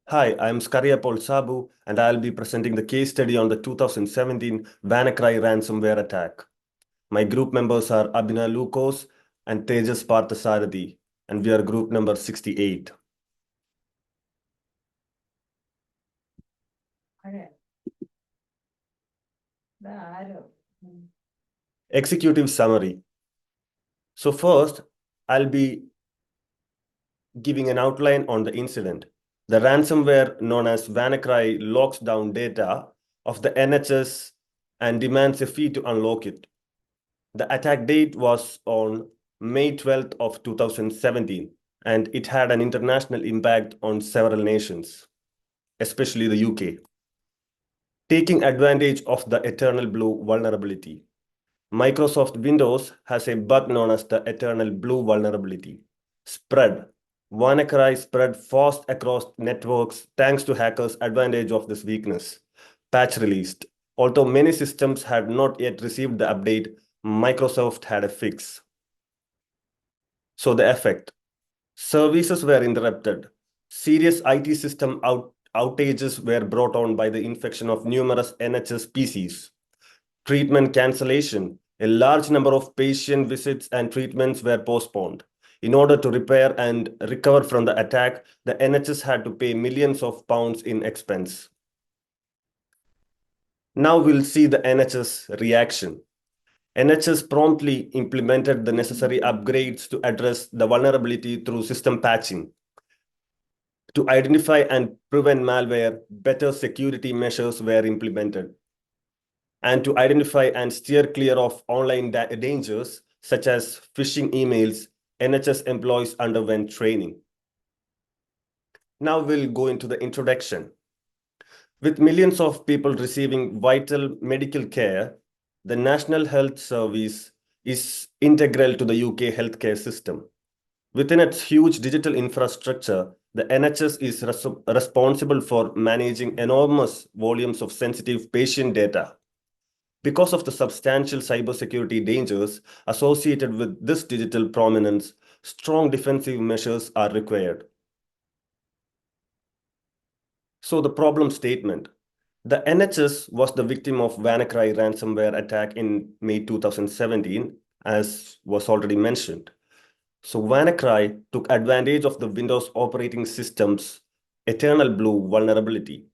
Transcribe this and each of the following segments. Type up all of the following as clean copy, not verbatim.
Hi, I'm Skaria Paul Sabu, and I'll be presenting the case study on the 2017 WannaCry ransomware attack. My group members are Abhina Lukos and Tejas Parthasarathi, and we are group number 68. Executive summary. So first, I'll be giving an outline on the incident. The ransomware known as WannaCry locks down data of the NHS and demands a fee to unlock it. The attack date was on May 12th of 2017, and it had an international impact on several nations, especially the UK. Taking advantage of the Eternal Blue vulnerability. Microsoft Windows has a bug known as the Eternal Blue vulnerability. Spread. WannaCry spread fast across networks thanks to hackers' advantage of this weakness. Patch released. Although many systems had not yet received the update, Microsoft had a fix. So the effect. Services were interrupted. Serious IT system outages were brought on by the infection of numerous NHS PCs. Treatment cancellation. A large number of patient visits and treatments were postponed. In order to repair and recover from the attack, the NHS had to pay millions of pounds in expense. Now we'll see the NHS reaction. NHS promptly implemented the necessary upgrades to address the vulnerability through system patching. To identify and prevent malware, better security measures were implemented. And to identify and steer clear of online dangers, such as phishing emails, NHS employees underwent training. Now we'll go into the introduction. With millions of people receiving vital medical care, the National Health Service is integral to the UK healthcare system. Within its huge digital infrastructure, the NHS is responsible for managing enormous volumes of sensitive patient data. Because of the substantial cybersecurity dangers associated with this digital prominence, strong defensive measures are required. So the problem statement. The NHS was the victim of WannaCry ransomware attack in May 2017, as was already mentioned. So WannaCry took advantage of the Windows operating system's Eternal Blue vulnerability,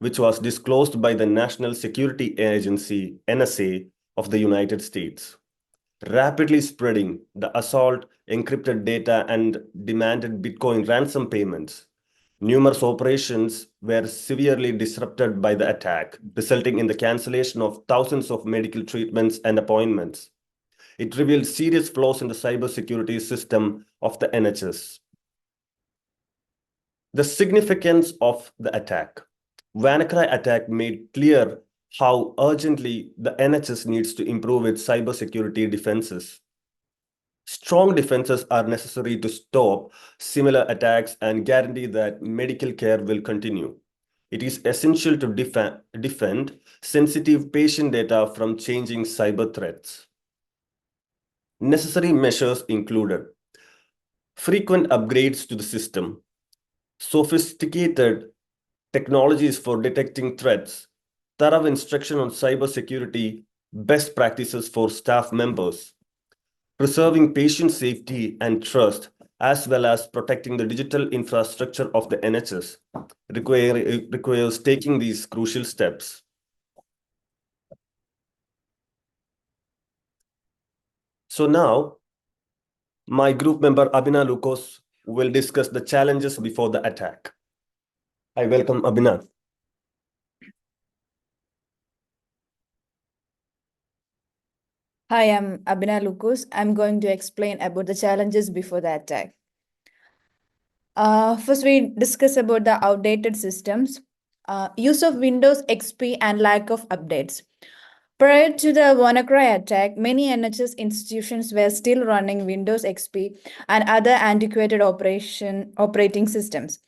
which was disclosed by the National Security Agency, NSA, of the United States. Rapidly spreading, the assault encrypted data and demanded Bitcoin ransom payments. Numerous operations were severely disrupted by the attack, resulting in the cancellation of thousands of medical treatments and appointments. It revealed serious flaws in the cybersecurity system of the NHS. The significance of the attack. WannaCry attack made clear how urgently the NHS needs to improve its cybersecurity defenses. Strong defenses are necessary to stop similar attacks and guarantee that medical care will continue. It is essential to defend sensitive patient data from changing cyber threats. Necessary measures included frequent upgrades to the system, sophisticated technologies for detecting threats, thorough instruction on cybersecurity, best practices for staff members, preserving patient safety and trust, as well as protecting the digital infrastructure of the NHS, requires taking these crucial steps. So now, my group member Abhina Lukos will discuss the challenges before the attack. I welcome Abhina. Hi, I'm Abhina Lukus. I'm going to explain about the challenges before the attack. First, we discuss about the outdated systems, use of Windows XP and lack of updates. Prior to the WannaCry attack, many NHS institutions were still running Windows XP and other antiquated operating systems.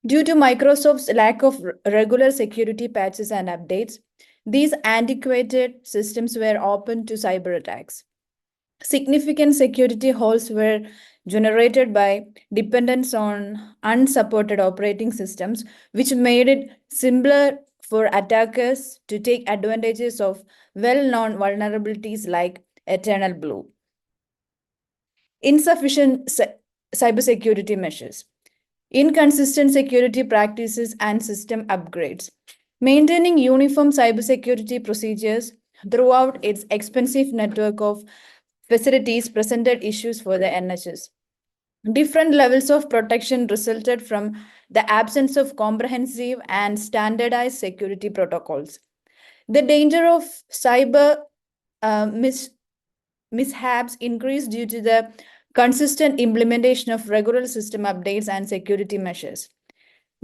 Due to Microsoft's lack of regular security patches and updates, these antiquated systems were open to cyber attacks. Significant security holes were generated by dependence on unsupported operating systems, which made it simpler for attackers to take advantages of well-known vulnerabilities like Eternal Blue. Insufficient cybersecurity measures, inconsistent security practices, and system upgrades. Maintaining uniform cybersecurity procedures throughout its expensive network of facilities presented issues for the NHS. Different levels of protection resulted from the absence of comprehensive and standardized security protocols. The danger of cyber mishaps increased due to the consistent implementation of regular system updates and security measures.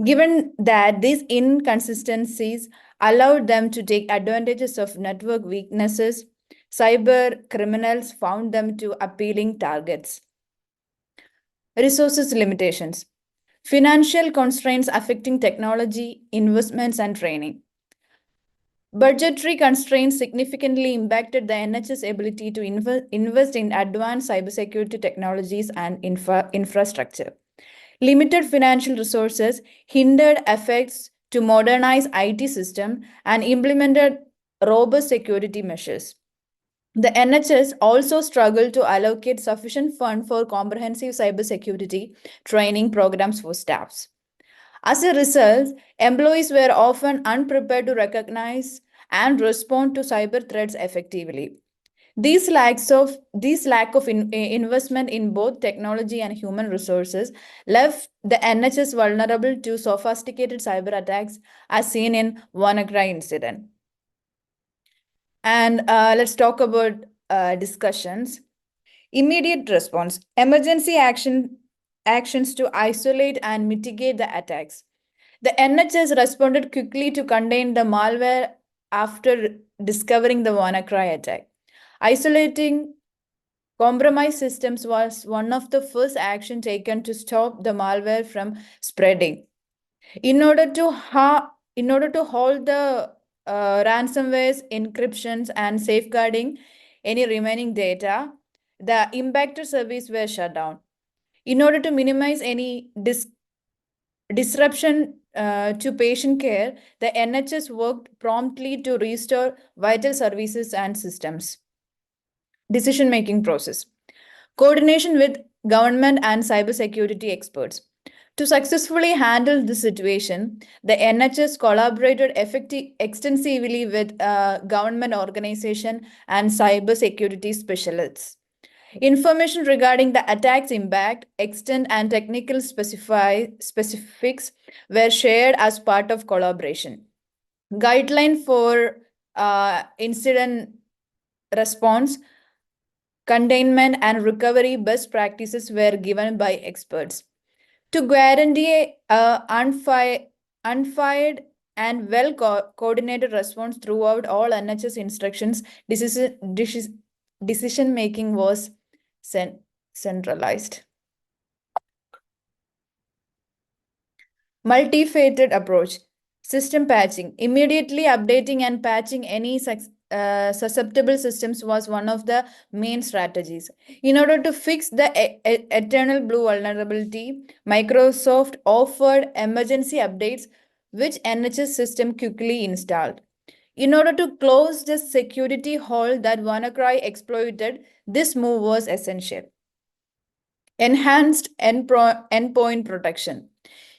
Given that these inconsistencies allowed them to take advantages of network weaknesses, cyber criminals found them to appealing targets. Resources limitations, financial constraints affecting technology, investments, and training. Budgetary constraints significantly impacted the NHS ability to invest in advanced cybersecurity technologies and infrastructure. Limited financial resources hindered efforts to modernize IT system and implemented robust security measures. The NHS also struggled to allocate sufficient fund for comprehensive cybersecurity training programs for staffs. As a result, employees were often unprepared to recognize and respond to cyber threats effectively. These lack of investment in both technology and human resources left the NHS vulnerable to sophisticated cyber attacks, as seen in WannaCry incident. And let's talk about discussions. Immediate response: emergency actions to isolate and mitigate the attacks. The NHS responded quickly to contain the malware after discovering the WannaCry attack. Isolating compromised systems was one of the first actions taken to stop the malware from spreading. In order to hold the ransomware's encryptions and safeguarding any remaining data, the impacted service were shut down. In order to minimize any disruption to patient care, the NHS worked promptly to restore vital services and systems. Decision-making process. Coordination with government and cybersecurity experts. To successfully handle this situation, the NHS collaborated extensively with government organization and cybersecurity specialists. Information regarding the attack's impact, extent, and technical specifics were shared as part of collaboration. Guideline for incident response, containment, and recovery best practices were given by experts. To guarantee unfired and well-coordinated response throughout all NHS instructions, decision-making was centralized. Multi-faceted approach. System patching. Immediately updating and patching any susceptible systems was one of the main strategies. In order to fix the Eternal Blue vulnerability, Microsoft offered emergency updates which NHS system quickly installed. In order to close the security hole that WannaCry exploited, this move was essential. Enhanced endpoint protection.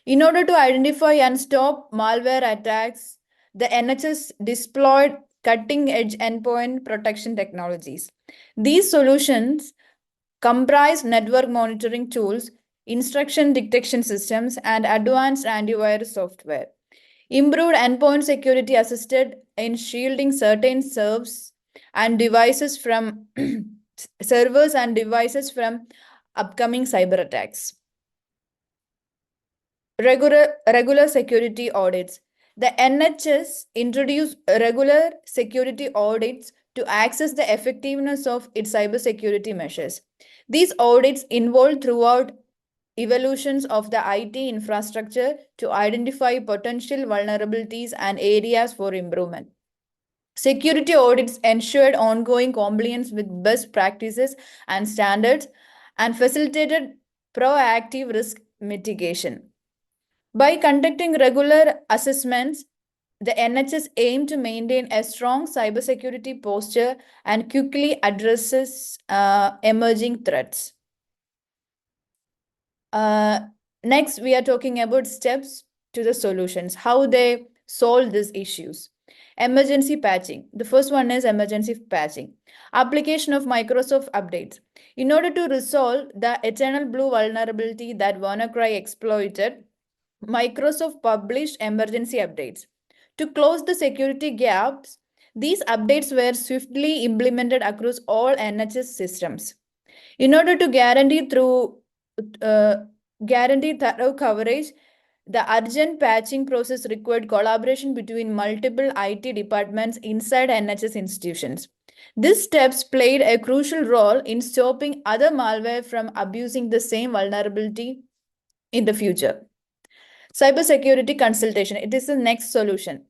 In order to identify and stop malware attacks, the NHS deployed cutting-edge endpoint protection technologies. These solutions comprise network monitoring tools, instruction detection systems, and advanced antivirus software. Improved endpoint security assisted in shielding certain servers and devices from upcoming cyber attacks. Regular security audits. The NHS introduced regular security audits to access the effectiveness of its cybersecurity measures. These audits involved throughout evolutions of the IT infrastructure to identify potential vulnerabilities and areas for improvement. Security audits ensured ongoing compliance with best practices and standards and facilitated proactive risk mitigation. By conducting regular assessments, the NHS aimed to maintain a strong cybersecurity posture and quickly addresses emerging threats. Next, we are talking about steps to the solutions, how they solve these issues. Emergency patching. The first one is emergency patching. Application of Microsoft updates. In order to resolve the eternal blue vulnerability that WannaCry exploited, Microsoft published emergency updates. To close the security gaps, these updates were swiftly implemented across all NHS systems. In order to uh, guarantee thorough coverage, the urgent patching process required collaboration between multiple IT departments inside NHS institutions. These steps played a crucial role in stopping other malware from abusing the same vulnerability in the future. Cybersecurity consultation. It is the next solution.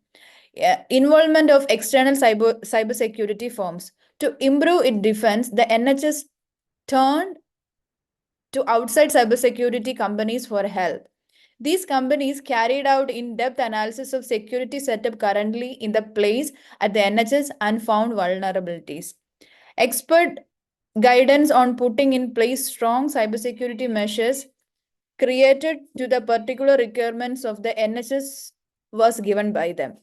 Involvement of external cybersecurity firms. To improve its defense, the NHS turned to outside cybersecurity companies for help. These companies carried out in-depth analysis of security setup currently in the place at the NHS and found vulnerabilities. Expert guidance on putting in place strong cybersecurity measures created to the particular requirements of the NHS was given by them.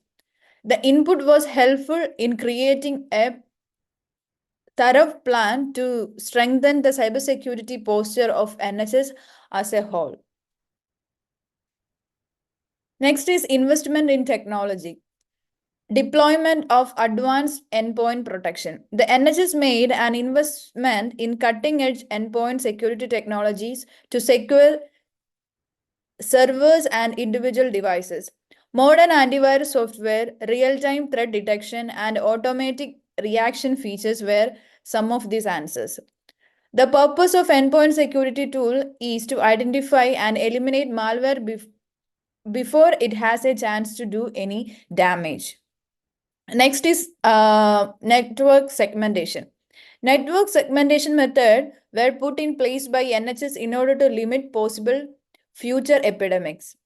The input was helpful in creating a thorough plan to strengthen the cybersecurity posture of NHS as a whole. Next is investment in technology. Deployment of advanced endpoint protection. The NHS made an investment in cutting edge endpoint security technologies to secure servers and individual devices. Modern antivirus software, real time threat detection, and automatic reaction features were some of these answers. The purpose of endpoint security tool is to identify and eliminate malware before it has a chance to do any damage. Next is network segmentation. Network segmentation method were put in place by NHS in order to limit possible future epidemics.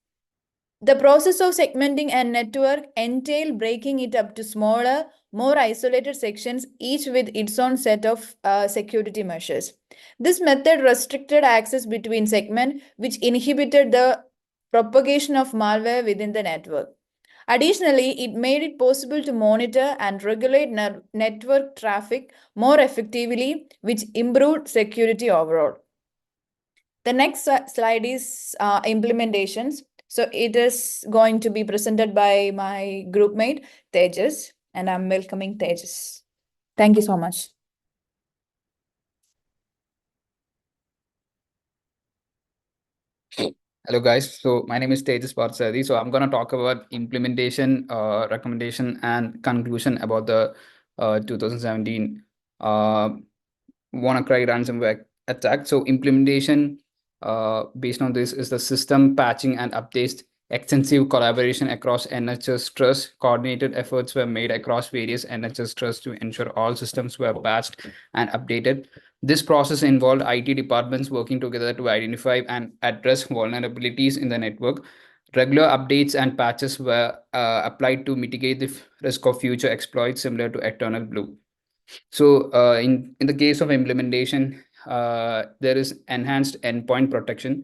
The process of segmenting a network entailed breaking it up to smaller, more isolated sections, each with its own set of security measures. This method restricted access between segments, which inhibited the propagation of malware within the network. Additionally, it made it possible to monitor and regulate network traffic more effectively, which improved security overall. The next slide is implementations. So it is going to be presented by my groupmate, Tejas, and I'm welcoming Tejas. Thank you so much. Hello guys, so my name is Tejas Parthasarathi. So I'm going to talk about implementation, recommendation and conclusion about the 2017 WannaCry ransomware attack. So implementation based on this is the system patching and updates, extensive collaboration across NHS trusts, coordinated efforts were made across various NHS trusts to ensure all systems were patched and updated. This process involved IT departments working together to identify and address vulnerabilities in the network. Regular updates and patches were applied to mitigate the risk of future exploits similar to Eternal Blue. So in the case of implementation, there is enhanced endpoint protection.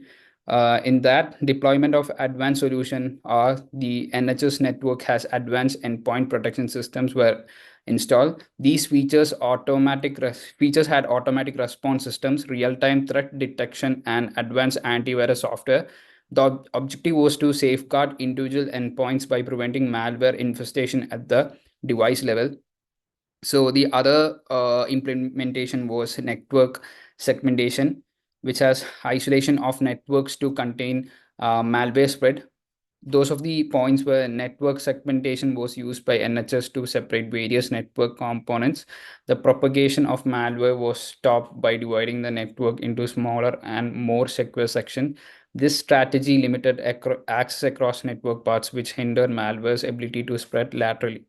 In that deployment of advanced solution, the NHS network has advanced endpoint protection systems were installed. These features had automatic response systems, real-time threat detection, and advanced antivirus software. The objective was to safeguard individual endpoints by preventing malware infestation at the device level. So the other implementation was network segmentation, which has isolation of networks to contain malware spread. Those of the points where network segmentation was used by NHS to separate various network components. The propagation of malware was stopped by dividing the network into smaller and more secure sections. This strategy limited access across network parts, which hindered malware's ability to spread laterally.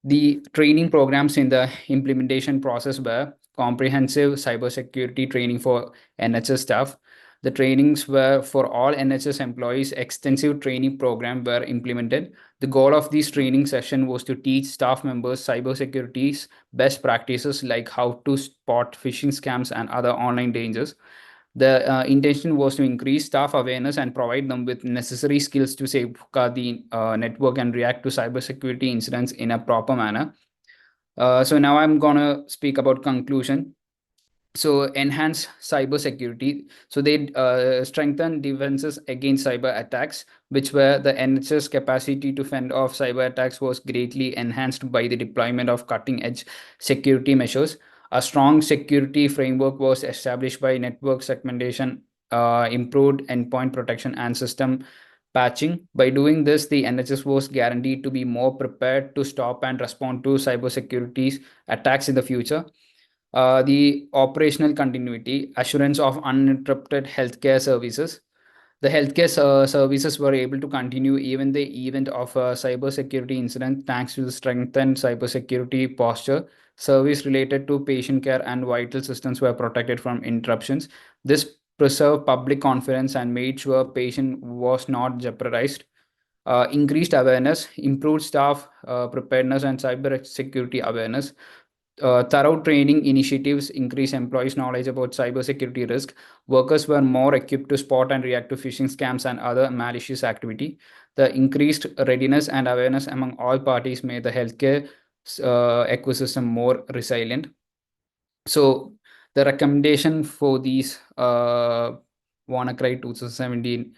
The training programs in the implementation process were comprehensive cybersecurity training for NHS staff. The trainings were for all NHS employees. Extensive training program were implemented. The goal of this training session was to teach staff members cybersecurity's best practices, like how to spot phishing scams and other online dangers. The intention was to increase staff awareness and provide them with necessary skills to safeguard the network and react to cybersecurity incidents in a proper manner. So now I'm gonna speak about conclusion. So enhance cybersecurity. So they strengthen defenses against cyber attacks, which were the NHS capacity to fend off cyber attacks was greatly enhanced by the deployment of cutting edge security measures. A strong security framework was established by network segmentation, improved endpoint protection, and system patching. By doing this, the NHS was guaranteed to be more prepared to stop and respond to cybersecurity attacks in the future. The operational continuity, assurance of uninterrupted healthcare services. The healthcare services were able to continue even the event of a cybersecurity incident thanks to the strengthened cybersecurity posture. Service related to patient care and vital systems were protected from interruptions. This preserved public confidence and made sure patient was not jeopardized. Increased awareness, improved staff preparedness and cyber security awareness. Thorough training initiatives increase employees' knowledge about cybersecurity risk. Workers were more equipped to spot and react to phishing scams and other malicious activity. The increased readiness and awareness among all parties made the healthcare ecosystem more resilient. So the recommendation for these WannaCry 2017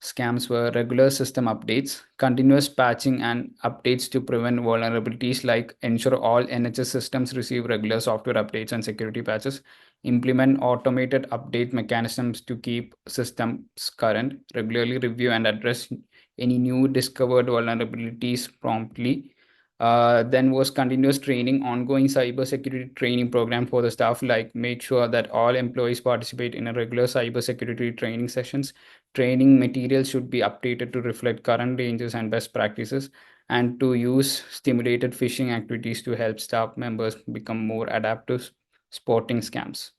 scams were regular system updates, continuous patching and updates to prevent vulnerabilities, like ensure all NHS systems receive regular software updates and security patches, implement automated update mechanisms to keep systems current, regularly review and address any new discovered vulnerabilities promptly. Then was continuous training, ongoing cybersecurity training program for the staff, like make sure that all employees participate in a regular cybersecurity training sessions. Training materials should be updated to reflect current dangers and best practices, and to use stimulated phishing activities to help staff members become more adaptive spotting scams.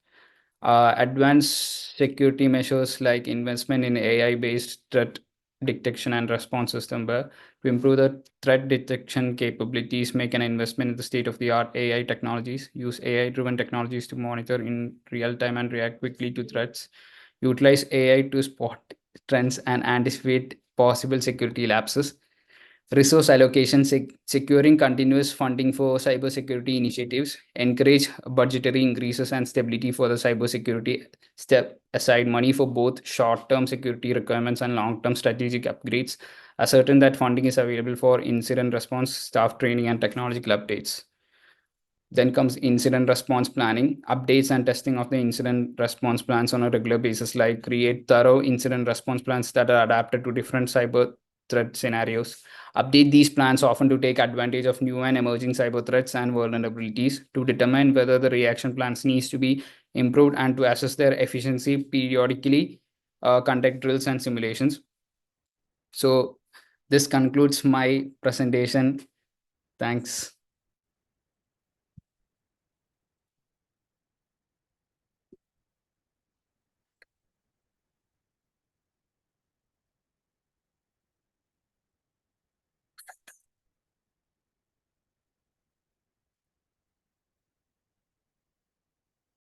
Advanced security measures like investment in AI-based threat detection and response system, where to improve the threat detection capabilities, make an investment in the state-of-the-art AI technologies, use AI-driven technologies to monitor in real time and react quickly to threats, utilize AI to spot trends and anticipate possible security lapses. Resource allocation, securing continuous funding for cybersecurity initiatives, encourage budgetary increases and stability for the cybersecurity, step aside money for both short-term security requirements and long-term strategic upgrades, ascertain that funding is available for incident response, staff training, and technological updates. Then comes incident response planning, updates and testing of the incident response plans on a regular basis, like create thorough incident response plans that are adapted to different cyber threat scenarios. Update these plans often to take advantage of new and emerging cyber threats and vulnerabilities, to determine whether the reaction plans needs to be improved, and to assess their efficiency periodically, conduct drills and simulations. So this concludes my presentation. Thanks.